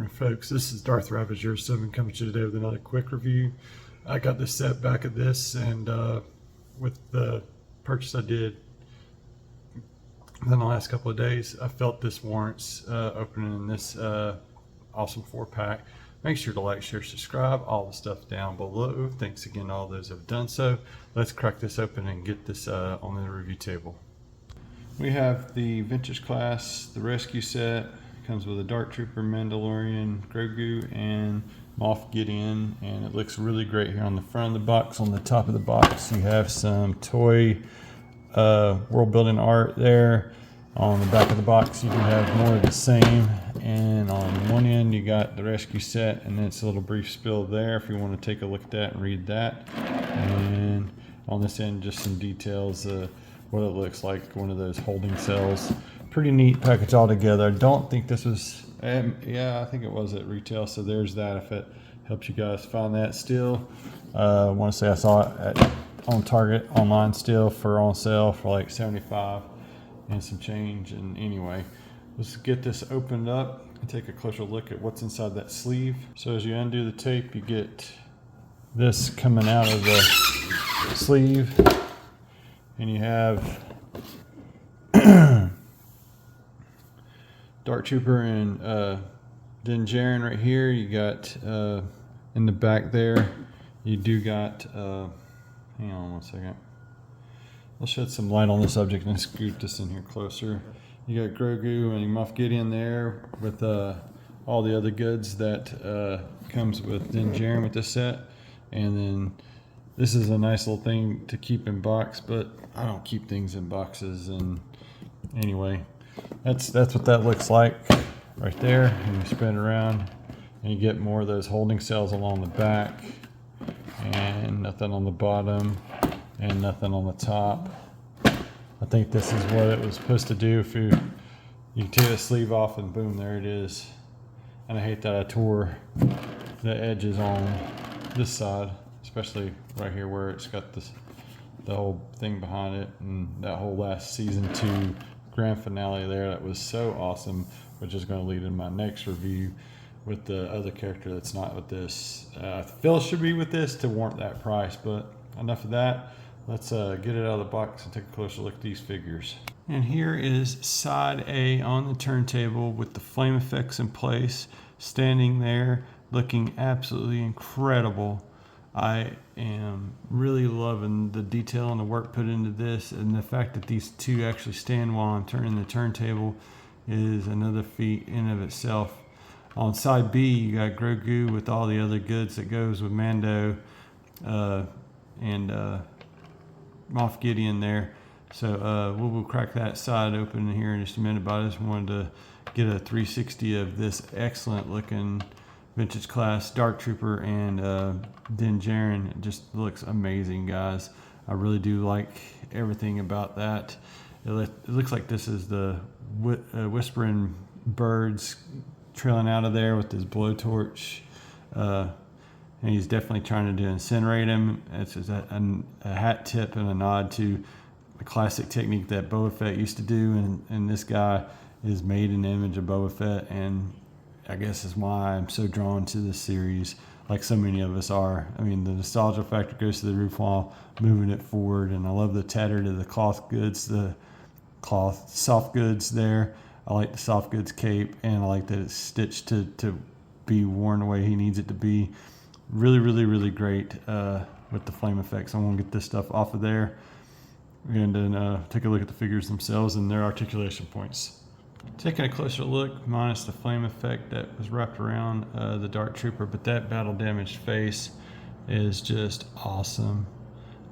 morning, folks. This is Darth Ravager 7 coming to you today with another quick review. I got the set back of this, and with the purchase I did within the last couple of days, I felt this warrants opening this awesome 4-pack. Make sure to like, share, subscribe, all the stuff down below. Thanks again to all those who have done so. Let's crack this open and get this on the review table. We have the vintage class, the rescue set. Comes with a Dark Trooper, Mandalorian, Grogu, and Moff Gideon, and it looks really great here on the front of the box. On the top of the box, you have some toy world building art there. On the back of the box, you do have more of the same, and on one end, you got the rescue set, and it's a little brief spill there if you want to take a look at that and read that. And on this end, just some details, what it looks like, one of those holding cells. Pretty neat package altogether. I don't think this was, yeah, I think it was at retail, so there's that if it helps you guys find that still. I want to say I saw it on Target online still for on sale for like $75 and some change. And anyway, let's get this opened up and take a closer look at what's inside that sleeve. So as you undo the tape, you get this coming out of the sleeve, and you have Dark Trooper and Din Djarin right here. You got in the back there, you do got, hang on one second. I'll shed some light on the subject and scoot this in here closer. You got Grogu and Moff Gideon there with all the other goods that comes with Din Djarin with this set. And then this is a nice little thing to keep in box, but I don't keep things in boxes. And anyway, that's what that looks like right there. And you spin it around and you get more of those holding cells along the back, and nothing on the bottom and nothing on the top. I think this is what it was supposed to do. If you tear the sleeve off and boom, there it is. And I hate that I tore the edges on this side, especially right here where it's got the whole thing behind it, and that whole last season 2 grand finale there, that was so awesome, which is going to lead in my next review with the other character that's not with this. I feel it should be with this to warrant that price, but enough of that. Let's get it out of the box and take a closer look at these figures. And here is side A on the turntable with the flame effects in place, standing there looking absolutely incredible. I am really loving the detail and the work put into this, and the fact that these two actually stand while I'm turning the turntable is another feat in of itself. On side B, you got Grogu with all the other goods that goes with Mando and Moff Gideon there. So we'll crack that side open here in just a minute, but I just wanted to get a 360 of this excellent looking vintage class Dark Trooper and Din Djarin. It just looks amazing, guys. I really do like everything about that. It looks like this is the whispering birds trailing out of there with his blowtorch, and he's definitely trying to incinerate him. It's just a hat tip and a nod to the classic technique that Boba Fett used to do, and this guy is made in the image of Boba Fett, and I guess is why I'm so drawn to this series, like so many of us are. I mean, the nostalgia factor goes to the roof while moving it forward, and I love the tattered of the cloth goods, the cloth soft goods there. I like the soft goods cape, and I like that it's stitched to be worn the way he needs it to be. Really, really, really great with the flame effects. I'm going to get this stuff off of there and then take a look at the figures themselves and their articulation points. Taking a closer look, minus the flame effect that was wrapped around the Dark Trooper, but that battle damaged face is just awesome.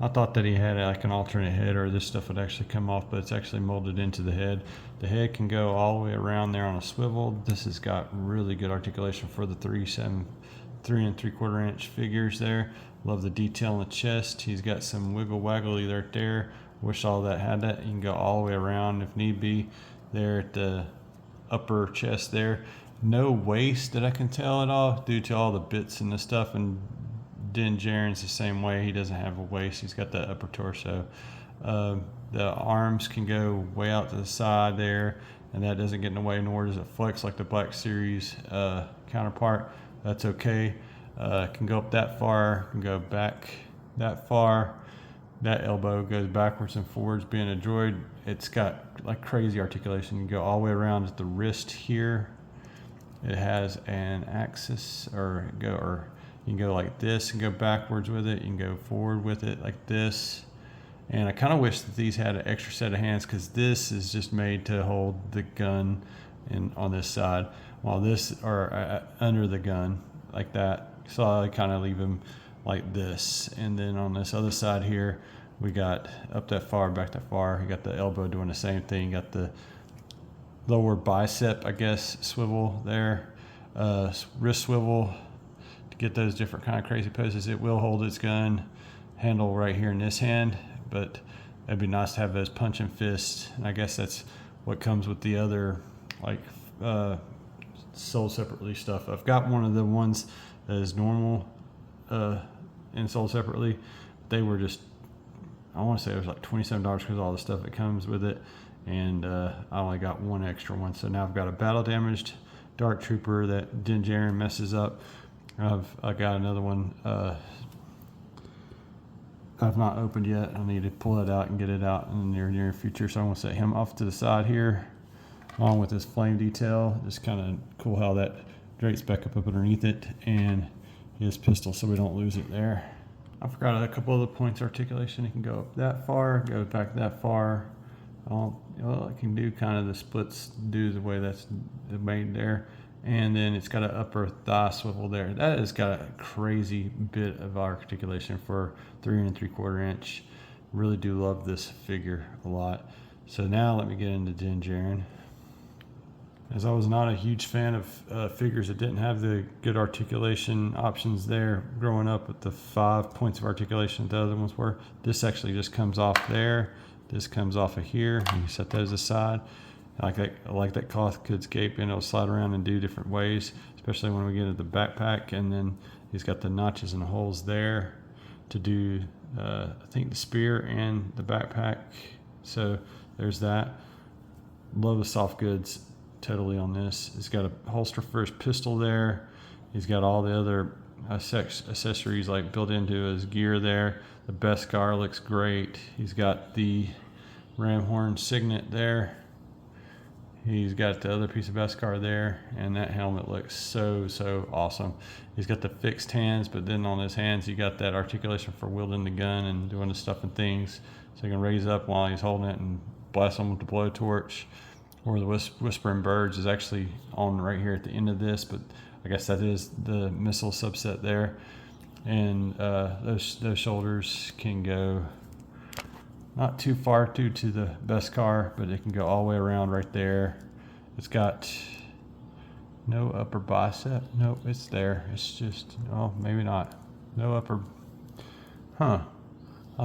I thought that he had like an alternate head, or this stuff would actually come off, but it's actually molded into the head. The head can go all the way around there on a swivel. This has got really good articulation for the 3 3/4 inch figures there. Love the detail in the chest. He's got some wiggle waggly right there. Wish all that had that. You can go all the way around if need be there at the upper chest there. No waist that I can tell at all due to all the bits and the stuff, and Din Djarin's the same way. He doesn't have a waist. He's got that upper torso. The arms can go way out to the side there. and that doesn't get in the way, nor does it flex like the Black Series counterpart. That's okay. Can go up that far, can go back that far. That elbow goes backwards and forwards. Being a droid, it's got like crazy articulation. You go all the way around at the wrist here. It has an axis, or you can go like this and go backwards with it. You can go forward with it like this. And I kind of wish that these had an extra set of hands, because this is just made to hold the gun on this side, while this are under the gun like that. So I kind of leave them like this. And then on this other side here, we got up that far, back that far. You got the elbow doing the same thing. You got the lower bicep, I guess, swivel there, wrist swivel to get those different kind of crazy poses. It will hold its gun handle right here in this hand, but it'd be nice to have those punching fists. And I guess that's what comes with the other, like, sold separately stuff. I've got one of the ones that is normal and sold separately. They were just, I want to say it was like $27 because of all the stuff that comes with it. And I only got one extra one. So now I've got a battle damaged Dark Trooper that Din Djarin messes up. I got another one I've not opened yet. I need to pull it out and get it out in the near future. So I'm gonna set him off to the side here, along with this flame detail. Just kind of cool how that drapes back up underneath it, and his pistol, so we don't lose it there. I forgot a couple other points of articulation. It can go up that far, go back that far. Well, it can do kind of the splits, do the way that's made there. And then it's got an upper thigh swivel there. That has got a crazy bit of articulation for 3 3/4 inch. Really do love this figure a lot. So now let me get into Din Djarin. As I was not a huge fan of figures that didn't have the good articulation options there growing up with the 5 points of articulation that the other ones were. This actually just comes off there. This comes off of here, and you set those aside. I like that cloth could escape, and it'll slide around and do different ways, especially when we get into the backpack. And then he's got the notches and holes there to do, I think, the spear and the backpack. So there's that. Love the soft goods totally on this. He's got a holster for his pistol there. He's got all the other accessories like built into his gear there. The Beskar looks great. He's got the ram horn signet there. He's got the other piece of Beskar there, and that helmet looks so awesome. He's got the fixed hands, but then on his hands, you got that articulation for wielding the gun and doing the stuff and things. So he can raise up while he's holding it and blast them with the blowtorch. Or the Whispering Birds is actually on right here at the end of this, but I guess that is the missile subset there. And those shoulders can go not too far to the Beskar, but it can go all the way around right there. It's got no upper bicep. Nope, it's there. It's just, oh, maybe not. No upper. I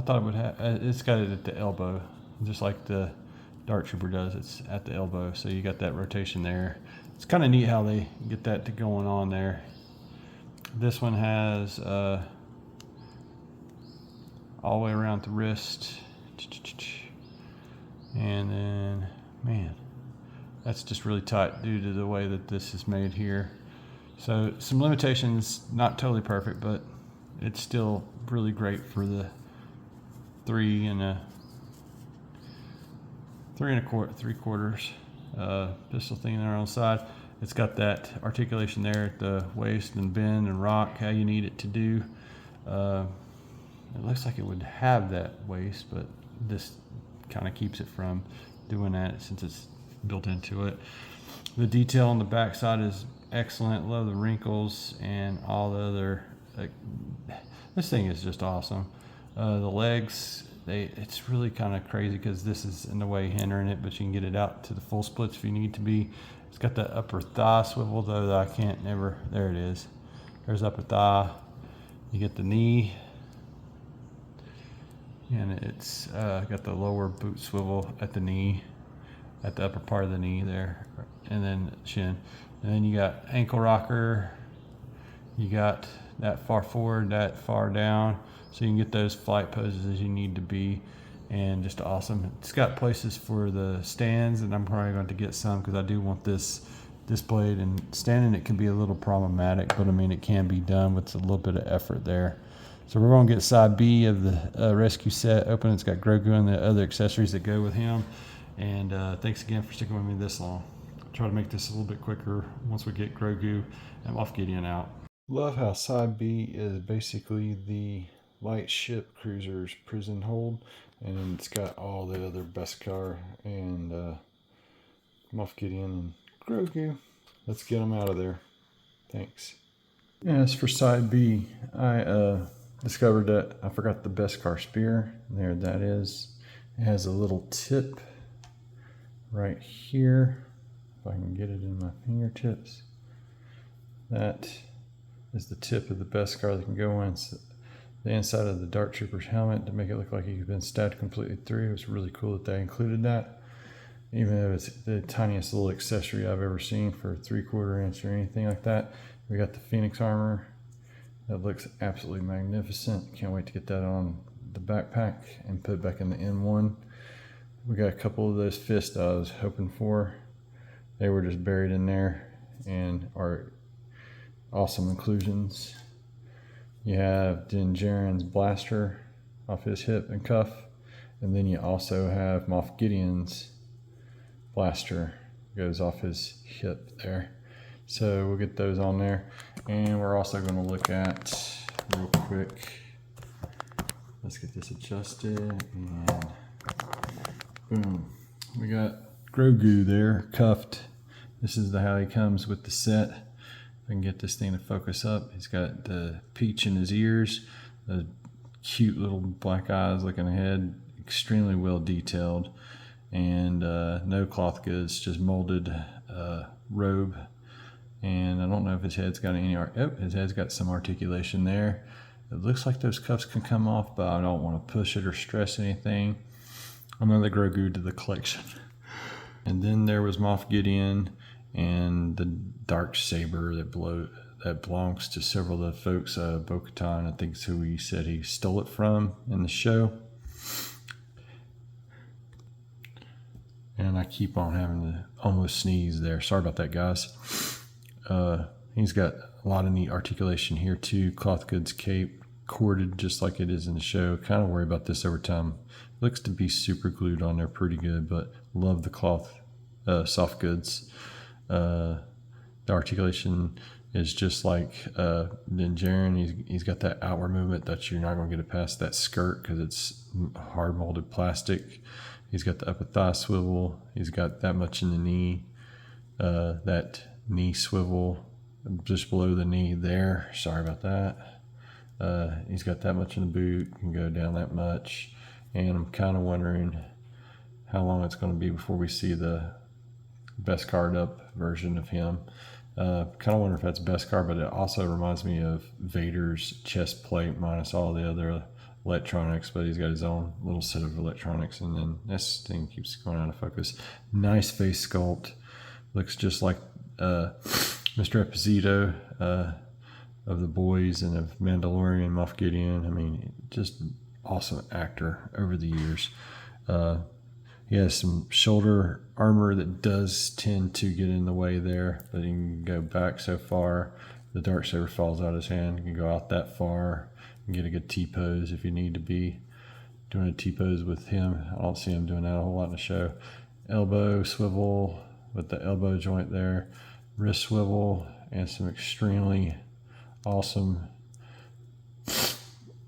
thought it would have. It's got it at the elbow, just like the Dark Trooper does. It's at the elbow, so you got that rotation there. It's kind of neat how they get that going on there. This one has all the way around the wrist. And then, man, that's just really tight due to the way that this is made here. So some limitations, not totally perfect, but it's still really great for the 3 3/4 pistol thing there on the side. It's got that articulation there at the waist and bend and rock how you need it to do. It looks like it would have that waist, but this kind of keeps it from doing that since it's built into it. The detail on the back side is excellent. Love the wrinkles and all the other. This thing is just awesome. The legs, it's really kind of crazy because this is in the way hindering it, but you can get it out to the full splits if you need to be. It's got that upper thigh swivel though that I can't never. There it is. There's upper thigh. You get the knee. And it's got the lower boot swivel at the knee, at the upper part of the knee there, and then shin. And then you got ankle rocker. You got that far forward, that far down, so you can get those flight poses as you need to be. and just awesome. It's got places for the stands, and I'm probably going to get some because I do want this displayed, and standing it can be a little problematic, but I mean it can be done with a little bit of effort there. So we're going to get side B of the rescue set open. It's got Grogu and the other accessories that go with him. And thanks again for sticking with me this long. I'll try to make this a little bit quicker once we get Grogu and Moff Gideon out. Love how side B is basically the light ship cruiser's prison hold, and it's got all the other Beskar and Moff Gideon and Grogu. Let's get them out of there. Thanks. As for side B, I discovered that I forgot the Beskar spear. There that is. It has a little tip right here. If I can get it in my fingertips. That is the tip of the Beskar that can go in the inside of the Dark Trooper's helmet to make it look like he's been stabbed completely through. It was really cool that they included that. Even though it's the tiniest little accessory I've ever seen for a 3/4 inch or anything like that. We got the Phoenix armor. That looks absolutely magnificent. Can't wait to get that on the backpack and put it back in the M1. We got a couple of those fists I was hoping for. They were just buried in there and are awesome inclusions. You have Din Djarin's blaster off his hip and cuff. And then you also have Moff Gideon's blaster goes off his hip there. So we'll get those on there. And we're also going to look at real quick. Let's get this adjusted and boom. We got Grogu there cuffed. This is how he comes with the set. If I can get this thing to focus up. He's got the peach in his ears, the cute little black eyes looking ahead, extremely well detailed, and no cloth goods, just molded robe. And I don't know if his head's got any his head's got some articulation there. It looks like those cuffs can come off, but I don't want to push it or stress anything. I'm gonna Grogu to the collection. And then there was Moff Gideon and the dark saber that belongs to several of the folks. Bo-Katan, I think, is who he said he stole it from in the show. And I keep on having to almost sneeze there. Sorry about that, guys. He's got a lot of neat articulation here too. Cloth goods cape, corded just like it is in the show. Kind of worry about this over time. Looks to be super glued on there pretty good, but love the cloth soft goods. The articulation is just like Din Djarin. He's got that outward movement that you're not going to get it past that skirt because it's hard molded plastic. He's got the upper thigh swivel. He's got that much in the knee. That knee swivel just below the knee there. Sorry about that. He's got that much in the boot. Can go down that much. And I'm kind of wondering how long it's going to be before we see the Beskar up version of him. Kind of wonder if that's Beskar, but it also reminds me of Vader's chest plate minus all the other electronics, but he's got his own little set of electronics. And then this thing keeps going out of focus. Nice face sculpt. Looks just like Mr. Esposito of The Boys and of Mandalorian, Moff Gideon. I mean, just awesome actor over the years. He has some shoulder armor that does tend to get in the way there, but he can go back so far. The darksaber falls out of his hand. You can go out that far and get a good T-pose if you need to be doing a T-pose with him. I don't see him doing that a whole lot in the show. Elbow swivel with the elbow joint there. Wrist swivel and some extremely awesome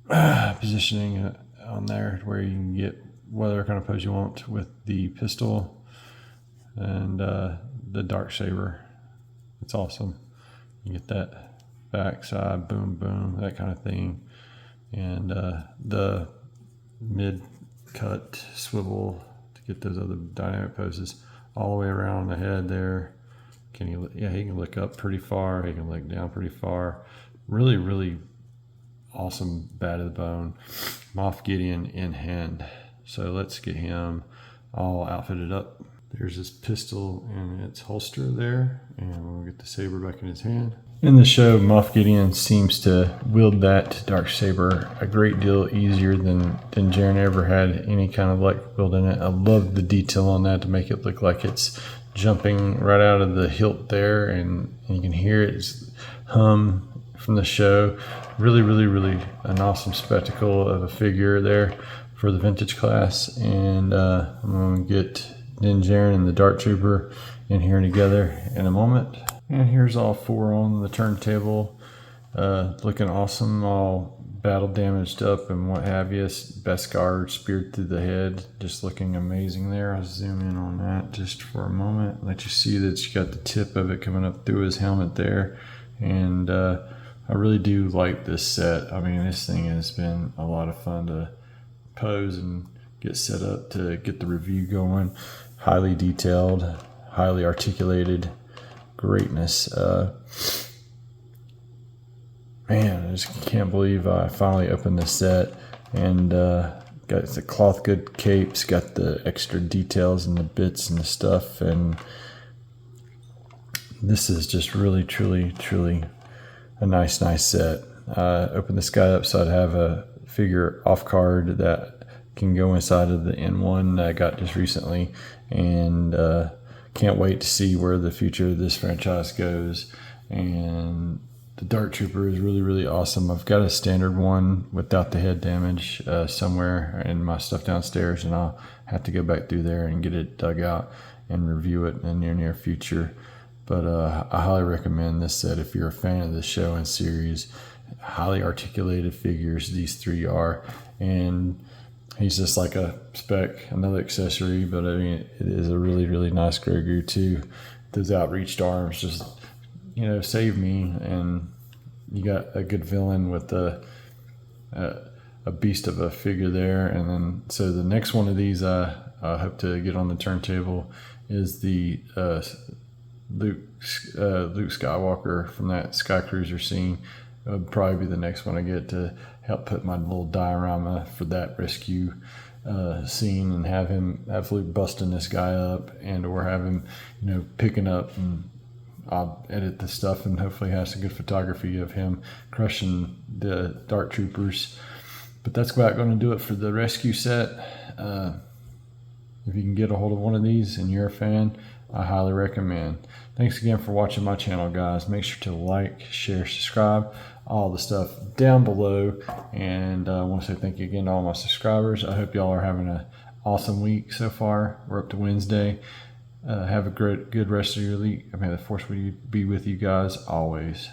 positioning on there where you can get whatever kind of pose you want with the pistol and the darksaber. It's awesome. You get that backside, boom, boom, that kind of thing. And the mid-cut swivel to get those other dynamic poses all the way around the head there. He can look up pretty far. He can look down pretty far. Really, really awesome bat of the bone. Moff Gideon in hand. So let's get him all outfitted up. There's his pistol in its holster there, and we'll get the saber back in his hand. In the show, Moff Gideon seems to wield that Darksaber a great deal easier than Jaren ever had any kind of luck wielding it. I love the detail on that to make it look like it's jumping right out of the hilt there, and you can hear it hum from the show. Really, really, really an awesome spectacle of a figure there for the vintage class. And I'm going to get Din Djarin and the Dark Trooper in here together in a moment. And here's all four on the turntable, looking awesome, all battle damaged up and what have you. Beskar speared through the head, just looking amazing there. I'll zoom in on that just for a moment, let you see that you got the tip of it coming up through his helmet there. And I really do like this set. I mean, this thing has been a lot of fun to pose and get set up to get the review going. Highly detailed, highly articulated greatness. Man, I just can't believe I finally opened this set, and got the cloth good capes, got the extra details and the bits and the stuff, and this is just really, truly, truly a nice set. Open this guy up so I'd have a figure off card that can go inside of the N1 that I got just recently, and can't wait to see where the future of this franchise goes. And the Dark Trooper is really, really awesome. I've got a standard one without the head damage somewhere in my stuff downstairs, and I'll have to go back through there and get it dug out and review it in the near future. But I highly recommend this set if you're a fan of the show and series. Highly articulated figures, these three are. And he's just like a spec, another accessory, but I mean, it is a really, really nice Grogu too. Those outreached arms just, you know, save me. And you got a good villain with a beast of a figure there. And then, so the next one of these I hope to get on the turntable is the Luke Skywalker from that Sky Cruiser scene. It would probably be the next one I get to help put my little diorama for that rescue scene, and have Luke busting this guy up, and or have him, you know, picking up, and I'll edit the stuff and hopefully have some good photography of him crushing the Dark Troopers. But that's about going to do it for the rescue set. If you can get a hold of one of these and you're a fan, I highly recommend. Thanks again for watching my channel, guys. Make sure to like, share, subscribe, all the stuff down below. And I want to say thank you again to all my subscribers. I hope y'all are having an awesome week so far. We're up to Wednesday. Have a good rest of your week. May the force be with you guys always.